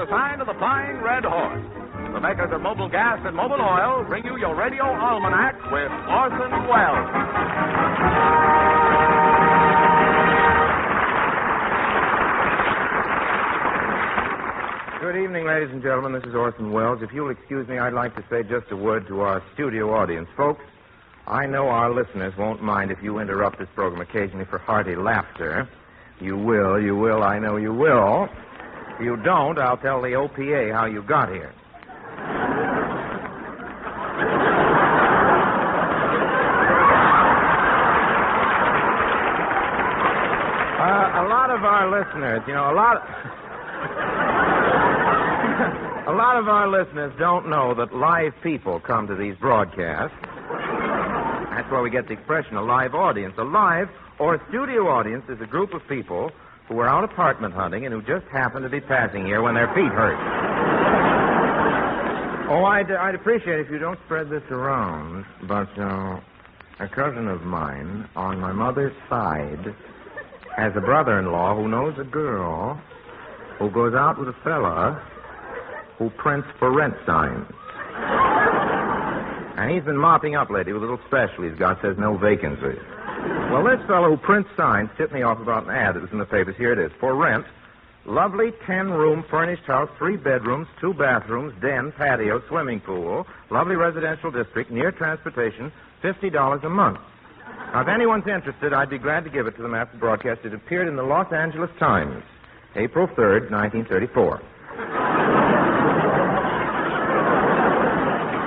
the sign of the Flying Red Horse. The makers of Mobile Gas and Mobile Oil bring you your Radio Almanac with Orson Welles. Good evening, ladies and gentlemen. This is Orson Welles. If you'll excuse me, I'd like to say just a word to our studio audience. Folks, I know our listeners won't mind if you interrupt this program occasionally for hearty laughter. You will, I know you will. If you don't, I'll tell the OPA how you got here. A lot of our listeners, a lot of our listeners don't know that live people come to these broadcasts. That's where we get the expression, a live audience. A live or a studio audience is a group of people who are out apartment hunting and who just happen to be passing here when their feet hurt. Oh, I'd appreciate it if you don't spread this around, but a cousin of mine on my mother's side has a brother-in-law who knows a girl who goes out with a fella who prints for rent signs. And he's been mopping up lately with a little special he's got, says no vacancies. Well, this fellow who prints signs tipped me off about an ad that was in the papers. Here it is. For rent, lovely 10-room furnished house, 3 bedrooms, 2 bathrooms, den, patio, swimming pool, lovely residential district, near transportation, $50 a month. Now, if anyone's interested, I'd be glad to give it to them after the broadcast. It appeared in the Los Angeles Times, April 3rd, 1934.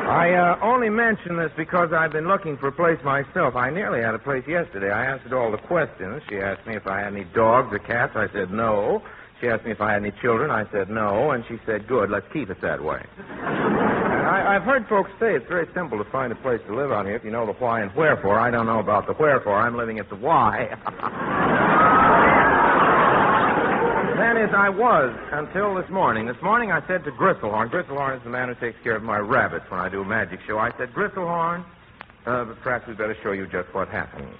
I only mention this because I've been looking for a place myself. I nearly had a place yesterday. I answered all the questions. She asked me if I had any dogs or cats. I said no. She asked me if I had any children. I said no. And she said, good, let's keep it that way. I've heard folks say it's very simple to find a place to live out here if you know the why and wherefore. I don't know about the wherefore. I'm living at the why. That is, I was until this morning. This morning I said to Gristlehorn, Gristlehorn is the man who takes care of my rabbits when I do a magic show. I said, Gristlehorn, perhaps we'd better show you just what happened.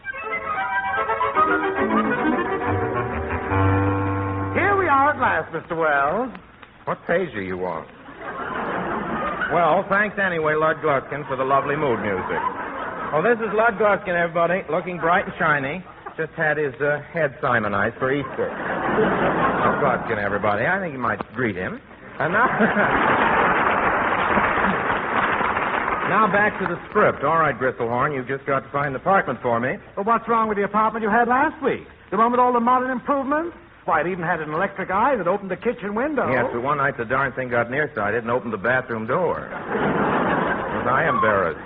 Here we are at last, Mr. Wells. What page are you on? Well, thanks anyway, Lud Gluskin, for the lovely mood music. Oh, this is Lud Gluskin, everybody, looking bright and shiny. Just had his head Simonized for Easter. Lud Gluskin, everybody. I think you might greet him. And now back to the script. All right, Gristlehorn, you've just got to find the apartment for me. Well, what's wrong with the apartment you had last week? The one with all the modern improvements? Why, it even had an electric eye that opened the kitchen window. Yes, but one night the darn thing got nearsighted and opened the bathroom door. Was I embarrassed?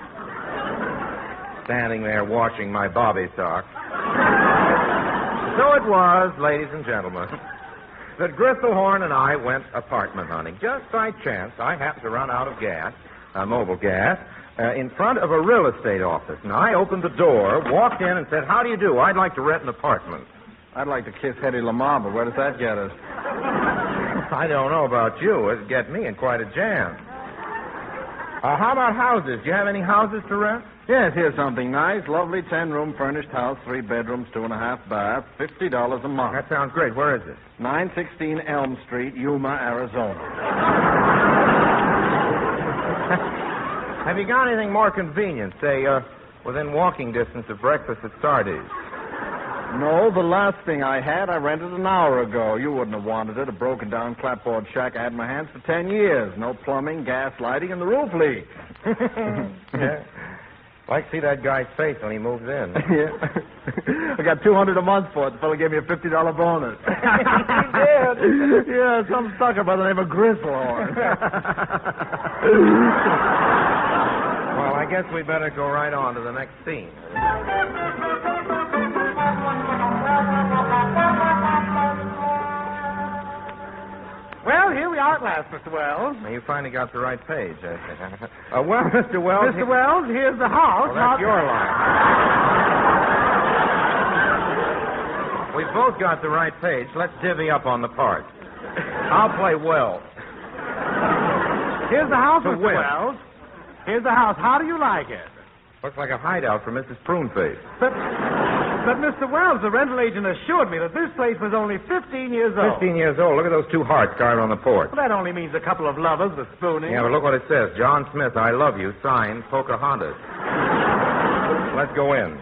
Standing there washing my bobby sock. So it was, ladies and gentlemen, that Gristlehorn and I went apartment hunting. Just by chance, I happened to run out of gas, mobile gas, in front of a real estate office. And I opened the door, walked in, and said, how do you do? I'd like to rent an apartment. I'd like to kiss Hedy Lamarr, but where does that get us? I don't know about you. It'd get me in quite a jam. How about houses? Do you have any houses to rent? Yes, here's something nice. Lovely 10-room furnished house, 3 bedrooms, 2.5 baths, $50 a month. That sounds great. Where is it? 916 Elm Street, Yuma, Arizona. Have you got anything more convenient? Say, within walking distance of breakfast at Sardi's. No, the last thing I had, I rented an hour ago. You wouldn't have wanted it. A broken-down clapboard shack I had in my hands for 10 years. No plumbing, gas, lighting, and the roof leaks. Yeah. Like to see that guy's face when he moves in. Yeah. I got $200 a month for it. The fellow gave me a $50 bonus. He did? Yeah, some sucker by the name of Gristlehorn. Well, I guess we better go right on to the next scene. Well, here we are at last, Mr. Wells. Now, you finally got the right page, I think. Well, Mr. Wells... Mr. Wells, here's the house. Well, that's your line. We've both got the right page. Let's divvy up on the parts. I'll play well. Here's the house, To Mr. win. Wells. Here's the house. How do you like it? Looks like a hideout for Mrs. Pruneface. But But, Mr. Wells, the rental agent assured me that this place was only 15 years old. 15 years old. Look at those two hearts carved on the porch. Well, that only means a couple of lovers, the spooning. Yeah, but look what it says. John Smith, I love you. Signed, Pocahontas. Let's go in.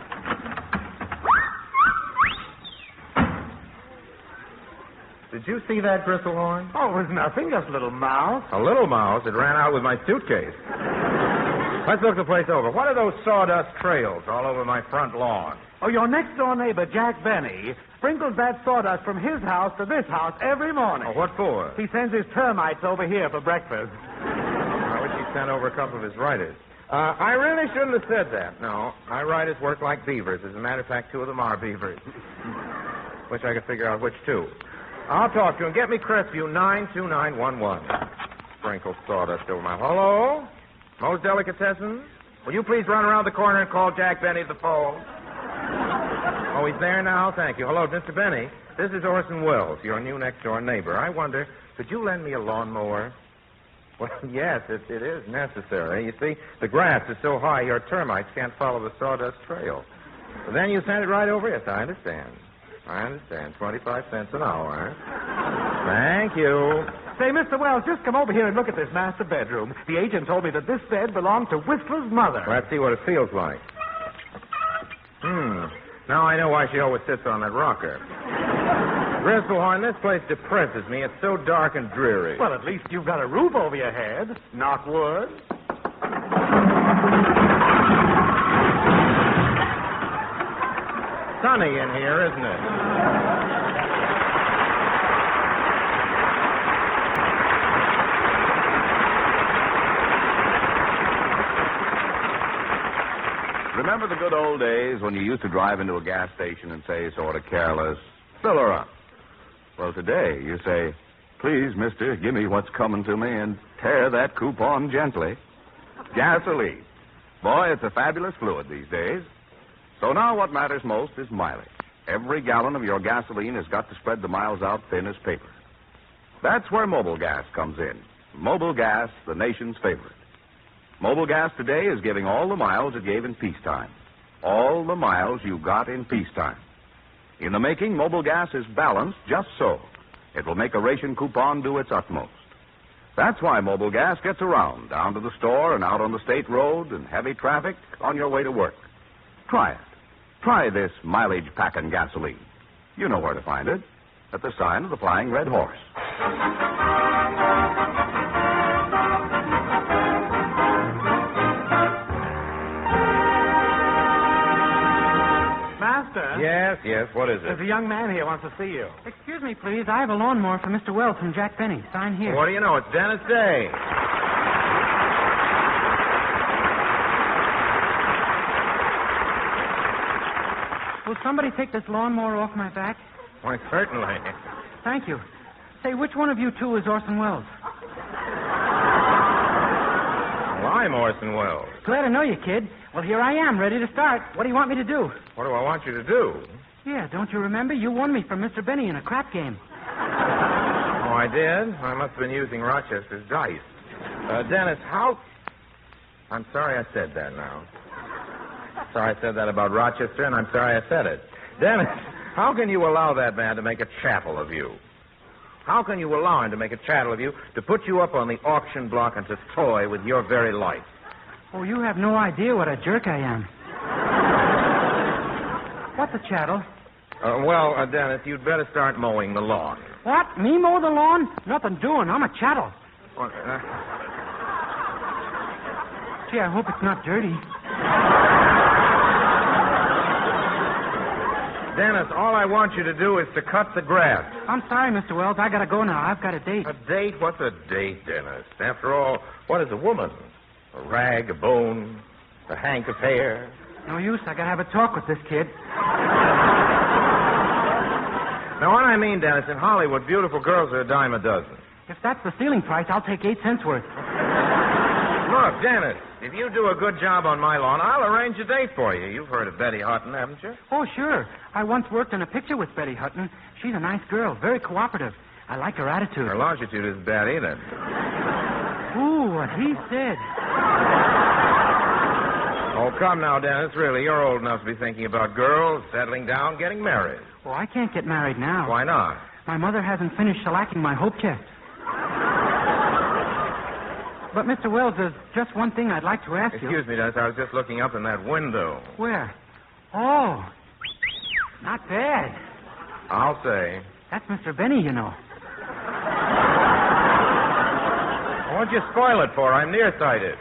Did you see that, Gristlehorn? Oh, it was nothing, just a little mouse. A little mouse. It ran out with my suitcase. Let's look the place over. What are those sawdust trails all over my front lawn? Oh, your next-door neighbor, Jack Benny, sprinkles that sawdust from his house to this house every morning. Oh, what for? He sends his termites over here for breakfast. I wish he'd sent over a couple of his writers. I really shouldn't have said that. No, my writers work like beavers. As a matter of fact, two of them are beavers. Wish I could figure out which two. I'll talk to him. Get me Crestview 92911. Sprinkle sawdust over my... Hello? Moe's Delicatessen? Will you please run around the corner and call Jack Benny at the phone? Oh, he's there now? Thank you. Hello, Mr. Benny. This is Orson Welles, your new next-door neighbor. I wonder, could you lend me a lawnmower? Well, yes, it is necessary. You see, the grass is so high your termites can't follow the sawdust trail. But then you send it right over? Yes, I understand. 25 cents an hour. Thank you. Say, Mr. Wells, just come over here and look at this master bedroom. The agent told me that this bed belonged to Whistler's mother. Well, let's see what it feels like. Now I know why she always sits on that rocker. Gristlehorn, this place depresses me. It's so dark and dreary. Well, at least you've got a roof over your head. Knock wood. Sunny in here, isn't it? Remember the good old days when you used to drive into a gas station and say, sort of careless, fill her up? Well, today you say, please, mister, give me what's coming to me and tear that coupon gently. Gasoline. Boy, it's a fabulous fluid these days. So now what matters most is mileage. Every gallon of your gasoline has got to spread the miles out thin as paper. That's where Mobile Gas comes in. Mobile Gas, the nation's favorite. Mobile Gas today is giving all the miles it gave in peacetime. All the miles you got in peacetime. In the making, Mobile Gas is balanced just so. It will make a ration coupon do its utmost. That's why Mobile Gas gets around, down to the store and out on the state road and heavy traffic on your way to work. Try it. Try this mileage-packing gasoline. You know where to find it. At the sign of the Flying Red Horse. Master? Yes, what is it? There's a young man here wants to see you. Excuse me, please. I have a lawnmower for Mr. Wells from Jack Benny. Sign here. What do you know? It's descent.Day. Will somebody take this lawnmower off my back? Why, certainly. Thank you. Say, which one of you two is Orson Welles? Well, I'm Orson Welles. Glad to know you, kid. Well, here I am, ready to start. What do you want me to do? What do I want you to do? Yeah, don't you remember? You won me from Mr. Benny in a crap game. Oh, I did? I must have been using Rochester's dice. Dennis, how... I'm sorry I said that now. Sorry I said that about Rochester, and I'm sorry I said it. Dennis, how can you allow that man to make a chattel of you? How can you allow him to make a chattel of you, to put you up on the auction block and to toy with your very life? Oh, you have no idea what a jerk I am. What's a chattel? Dennis, you'd better start mowing the lawn. What? Me mow the lawn? Nothing doing. I'm a chattel. Well, Gee, I hope it's not dirty. Dennis, all I want you to do is to cut the grass. I'm sorry, Mr. Wells. I gotta go now. I've got a date. A date? What's a date, Dennis? After all, what is a woman? A rag, a bone, a hank of hair? No use. I gotta have a talk with this kid. Now, what I mean, Dennis, in Hollywood, beautiful girls are a dime a dozen. If that's the ceiling price, I'll take 8 cents worth. Look, Dennis, if you do a good job on my lawn, I'll arrange a date for you. You've heard of Betty Hutton, haven't you? Oh, sure. I once worked in a picture with Betty Hutton. She's a nice girl, very cooperative. I like her attitude. Her longitude isn't bad either. Ooh, what he said. Oh, come now, Dennis. Really, you're old enough to be thinking about girls, settling down, getting married. Well, I can't get married now. Why not? My mother hasn't finished shellacking my hope chest. But, Mr. Wells, there's just one thing I'd like to ask you. Excuse me, Dennis. I was just looking up in that window. Where? Oh, not bad. I'll say. That's Mr. Benny, you know. What'd you spoil it for? I'm nearsighted.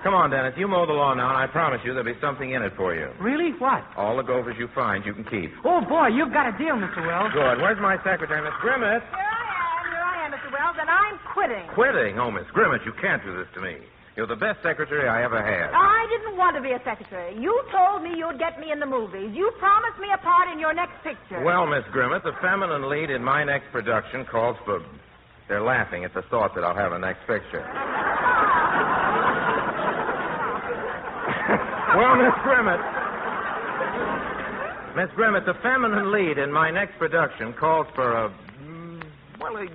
Come on, Dennis. You mow the lawn now, and I promise you there'll be something in it for you. Really? What? All the gophers you find, you can keep. Oh, boy, you've got a deal, Mr. Wells. Good. Where's my secretary, Miss Grimmett? Here I am, Mr. Wells, and I'm quitting. Quitting? Oh, Miss Grimmett, you can't do this to me. You're the best secretary I ever had. I didn't want to be a secretary. You told me you'd get me in the movies. You promised me a part in your next picture. Well, Miss Grimmett, the feminine lead in my next production calls for... They're laughing at the thought that I'll have a next picture. Well, Miss Grimmett, the feminine lead in my next production calls for a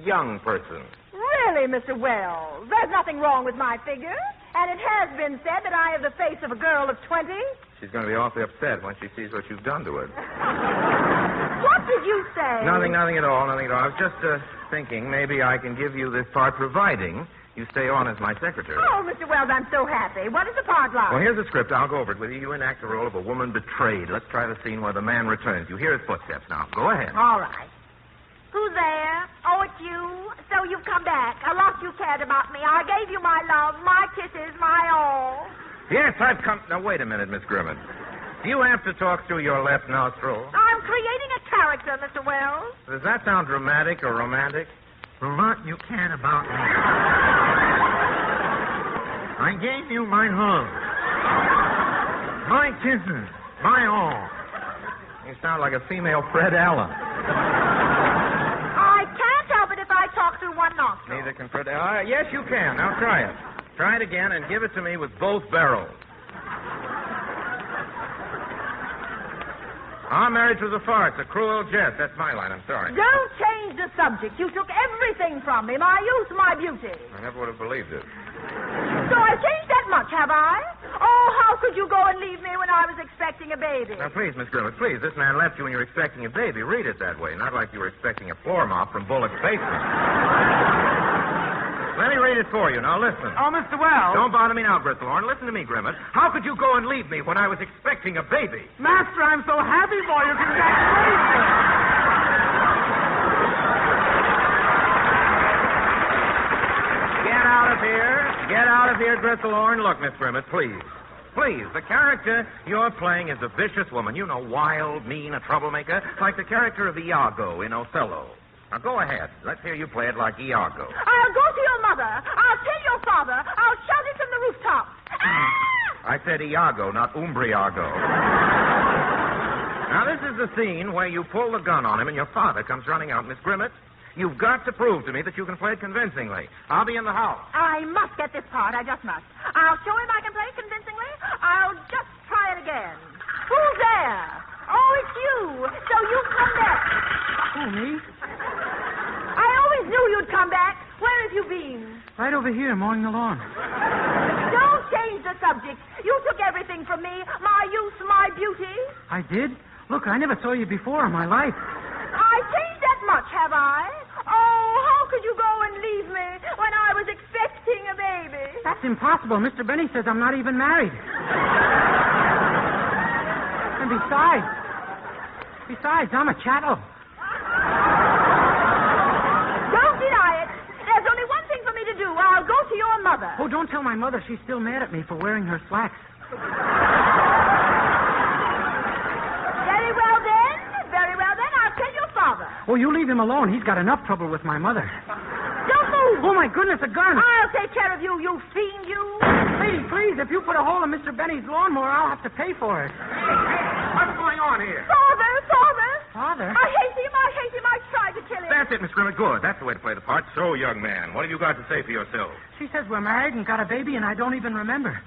young person. Really, Mr. Wells? There's nothing wrong with my figure. And it has been said that I have the face of a girl of 20. She's going to be awfully upset when she sees what you've done to her. What did you say? Nothing at all. I was just thinking maybe I can give you this part, providing you stay on as my secretary. Oh, Mr. Wells, I'm so happy. What is the part like? Well, here's the script. I'll go over it with you. You enact the role of a woman betrayed. Let's try the scene where the man returns. You hear his footsteps now. Go ahead. All right. Who's there? Oh, it's you. So you've come back. A lot you cared about me. I gave you my love, my kisses, my all. Yes, I've come... Now, wait a minute, Miss Grimmett. Do you have to talk through your left nostril? I'm creating a character, Mr. Wells. Does that sound dramatic or romantic? A lot you can about me. I gave you my love, my kisses, my all. You sound like a female Fred Allen. I can't help it if I talk through one nostril. Neither can Fred Allen. Yes, you can. Now try it. Try it again and give it to me with both barrels. Our marriage was a farce, a cruel jest. That's my line. I'm sorry. Don't change the subject. You took everything from me, my youth, my beauty. I never would have believed it. So I've changed that much, have I? Oh, how could you go and leave me when I was expecting a baby? Now, please, Miss Grimmett, please. This man left you when you were expecting a baby. Read it that way, not like you were expecting a floor mop from Bullock's basement. Let me read it for you. Now, listen. Oh, Mr. Wells. Don't bother me now, Grisselhorn. Listen to me, Grimmett. How could you go and leave me when I was expecting a baby? Master, I'm so happy for you. Congratulations. Get out of here, Grisselhorn. Look, Miss Grimmett, please. Please, the character you're playing is a vicious woman. You know, wild, mean, a troublemaker, like the character of Iago in Othello. Now, go ahead. Let's hear you play it like Iago. I'll go to your mother. I'll tell your father. I'll shout it from the rooftop. I said Iago, not Umbriago. Now, this is the scene where you pull the gun on him and your father comes running out. Miss Grimmett, you've got to prove to me that you can play it convincingly. I'll be in the house. I must get this part. I just must. I'll show him I can play it convincingly. I'll just try it again. Who's there? Oh, it's you. So you've come back. Who, me? I always knew you'd come back. Where have you been? Right over here, mowing the lawn. Don't change the subject. You took everything from me. My youth, my beauty. I did? Look, I never saw you before in my life. I changed that much, have I? Oh, how could you go and leave me when I was expecting a baby? That's impossible. Mr. Benny says I'm not even married. And besides, I'm a chattel. Don't deny it. There's only one thing for me to do. I'll go to your mother. Oh, don't tell my mother. She's still mad at me for wearing her slacks. Very well, then. I'll tell your father. Oh, you leave him alone. He's got enough trouble with my mother. Don't move. Oh, my goodness, a gun. I'll take care of you, you fiend, you. Lady, please, if you put a hole in Mr. Benny's lawnmower, I'll have to pay for it. What's going on here? Father. Father? I hate him. I tried to kill him. That's it, Miss Grimmett. Good. That's the way to play the part. So, young man, what have you got to say for yourself? She says we're married and got a baby, and I don't even remember.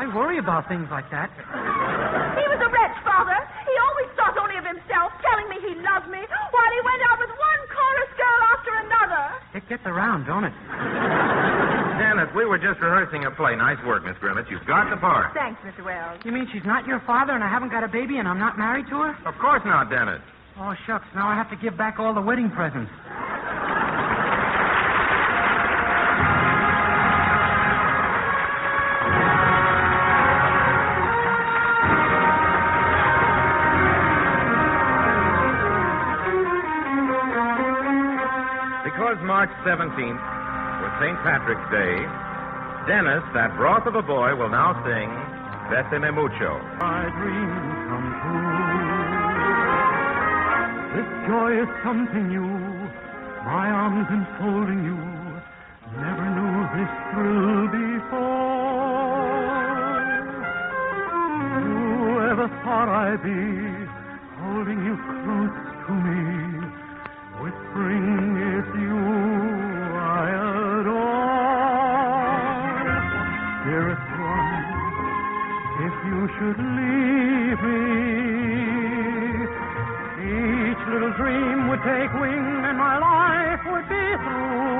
I worry about things like that. He was a wretch, Father. He always thought only of himself, telling me he loved me, while he went out with one chorus girl after another. It gets around, don't it? Dennis, we were just rehearsing a play. Nice work, Miss Grimmett. You've got the part. Thanks, Mr. Wells. You mean she's not your father and I haven't got a baby and I'm not married to her? Of course not, Dennis. Oh, shucks. Now I have to give back all the wedding presents. Because March 17th was St. Patrick's Day, Dennis, that broth of a boy, will now sing Bésame Mucho. My dreams come true. This joy is something new. My arms enfolding you. Never knew this thrill before. Who ever thought I'd be holding you close to me, whispering it's you I adore. Dearest one, if you should leave me, each little dream would take wing and my life would be through.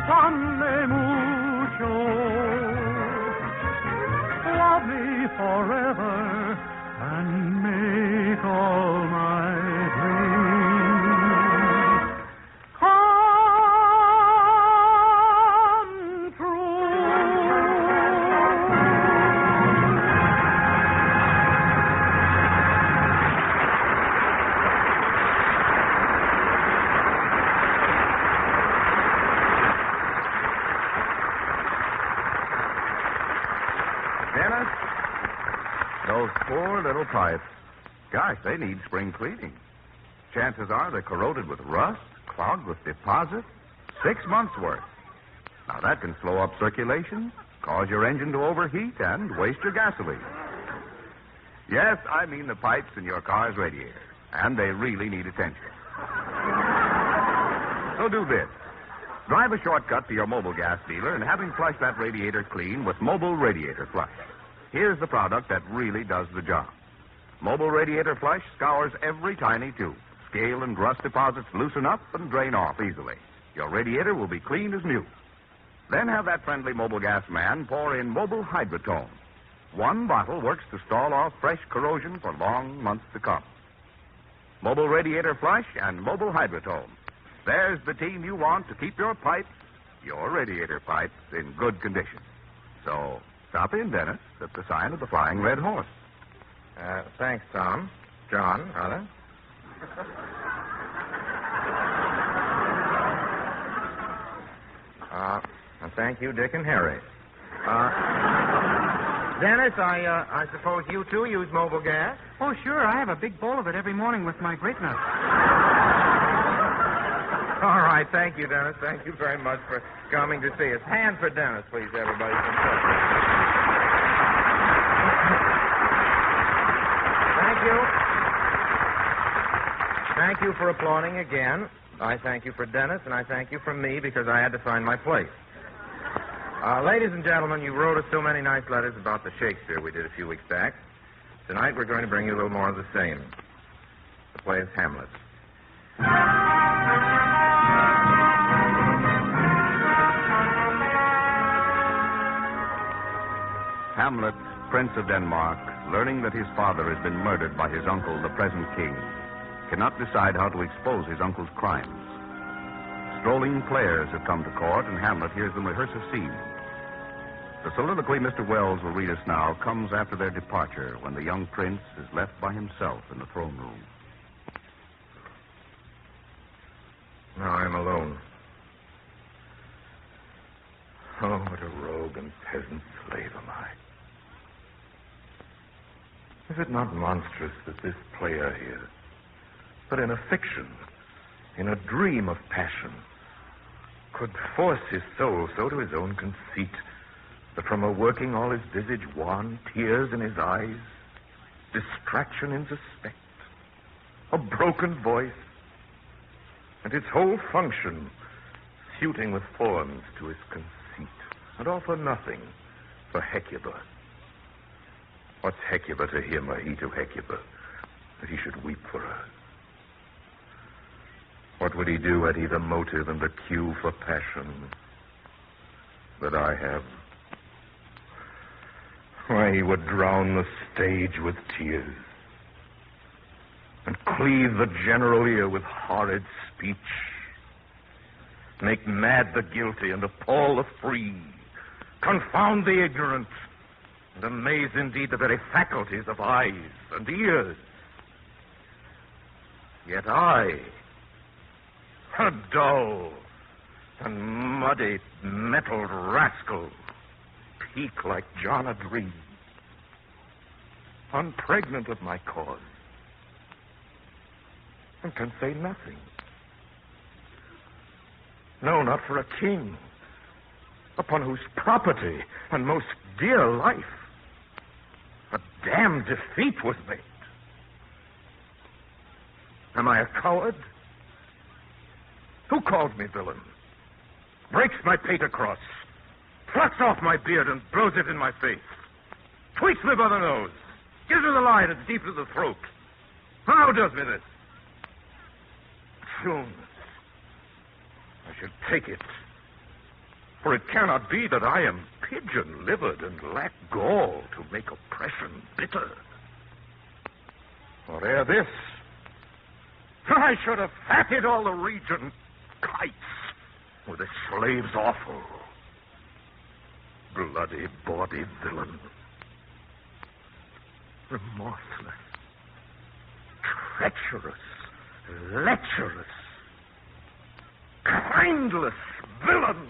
Bésame mucho. Love me forever and make all my dreams come true. Dennis, those poor little pipes. Gosh, they need spring cleaning. Chances are they're corroded with rust, clogged with deposit. 6 months' worth. Now, that can slow up circulation, cause your engine to overheat, and waste your gasoline. Yes, I mean the pipes in your car's radiator, and they really need attention. So do this. Drive a shortcut to your mobile gas dealer and have him flush that radiator clean with Mobile Radiator Flush. Here's the product that really does the job. Mobile Radiator Flush scours every tiny tube. Scale and rust deposits loosen up and drain off easily. Your radiator will be clean as new. Then have that friendly mobile gas man pour in Mobile Hydrotone. 1 bottle works to stall off fresh corrosion for long months to come. Mobile Radiator Flush and Mobile Hydrotone. There's the team you want to keep your pipes, your radiator pipes, in good condition. So, stop in, Dennis, at the sign of the Flying Red Horse. Thanks, Tom. John, rather. And thank you, Dick and Harry. Dennis, I suppose you too use mobile gas? Oh, sure. I have a big bowl of it every morning with my grape nuts. All right, thank you, Dennis. Thank you very much for coming to see us. Hand for Dennis, please, everybody. Thank you. Thank you for applauding again. I thank you for Dennis, and I thank you for me because I had to find my place. Ladies and gentlemen, you wrote us so many nice letters about the Shakespeare we did a few weeks back. Tonight we're going to bring you a little more of the same. The play is Hamlet. Hamlet, Prince of Denmark, learning that his father has been murdered by his uncle, the present king, cannot decide how to expose his uncle's crimes. Strolling players have come to court, and Hamlet hears them rehearse a scene. The soliloquy Mr. Wells will read us now comes after their departure, when the young prince is left by himself in the throne room. Now I'm alone. Oh, what a rogue and peasant slave am I. Is it not monstrous that this player here, but in a fiction, in a dream of passion, could force his soul so to his own conceit that from a working all his visage wan, tears in his eyes, distraction in suspect, a broken voice, and his whole function suiting with forms to his conceit, and all for nothing, for Hecuba. What's Hecuba to him, or he to Hecuba, that he should weep for her? What would he do had he the motive and the cue for passion that I have? Why, he would drown the stage with tears and cleave the general ear with horrid speech, make mad the guilty and appall the free, confound the ignorant, and amaze indeed the very faculties of eyes and ears. Yet I, a dull and muddy, metalled rascal, peak like John a Dream, unpregnant of my cause, and can say nothing. No, not for a king, upon whose property and most dear life a damned defeat was made. Am I a coward? Who calls me villain? Breaks my pater cross, plucks off my beard and blows it in my face, tweaks me by the nose, gives me the line as deep as the throat. How does me this? Soon I should take it. For it cannot be that I am pigeon-livered and lack gall to make oppression bitter. Or ere this, I should have fatted all the region kites with a slave's offal. Bloody-body villain. Remorseless, treacherous, lecherous, kindless villain.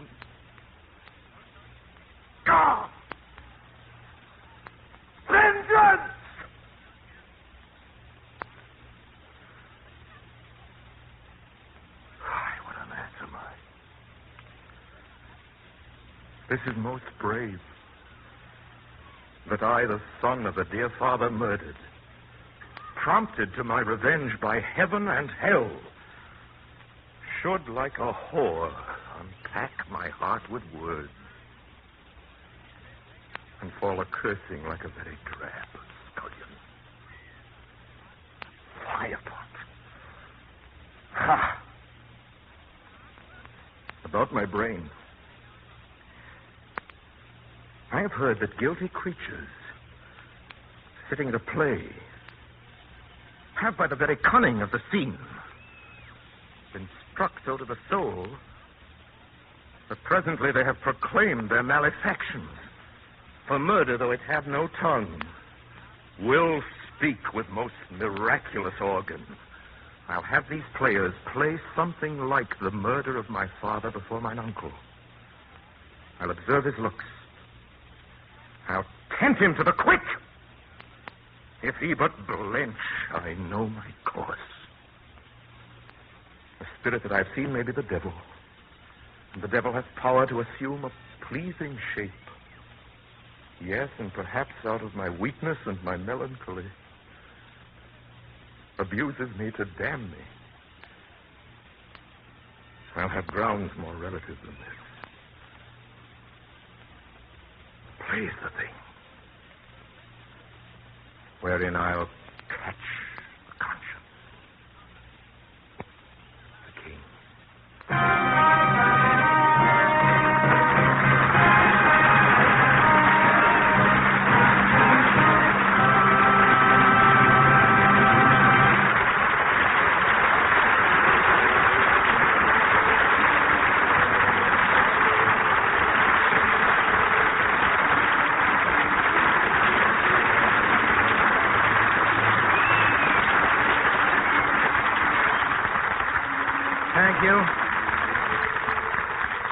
God! Vengeance! Why, what an ass am I? This is most brave. That I, the son of a dear father murdered, prompted to my revenge by heaven and hell, should, like a whore, unpack my heart with words and fall a-cursing like a very drab scullion. Firepot. Ha! About my brain. I have heard that guilty creatures, sitting at a play, have, by the very cunning of the scene, been struck so to the soul that presently they have proclaimed their malefactions. For murder, though it have no tongue, will speak with most miraculous organ. I'll have these players play something like the murder of my father before mine uncle. I'll observe his looks. I'll tempt him to the quick. If he but blench, I know my course. The spirit that I've seen may be the devil, and the devil has power to assume a pleasing shape. Yes, and perhaps out of my weakness and my melancholy, abuses me to damn me. I'll have grounds more relative than this. Play's the thing, wherein I'll catch the conscience. The king.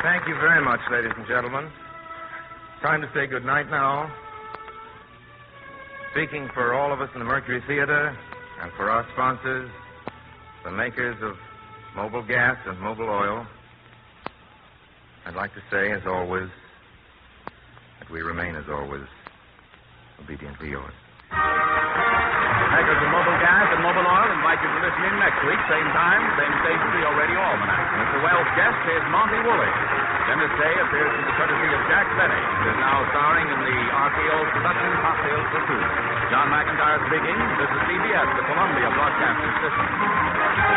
Thank you very much, ladies and gentlemen. Time to say good night now. Speaking for all of us in the Mercury Theater and for our sponsors, the makers of mobile gas and mobile oil, I'd like to say, as always, that we remain, as always, obediently yours. Makers of mobile gas and mobile oil invite you to listen in next week, same time, same station to your radio almanac. Mr. Wells' guest is Monty Woolley. Dennis Day appears in the courtesy of Jack Benny. It is now starring in the RKO production Cocktails for Two. John McIntyre speaking. This is CBS, the Columbia Broadcasting System.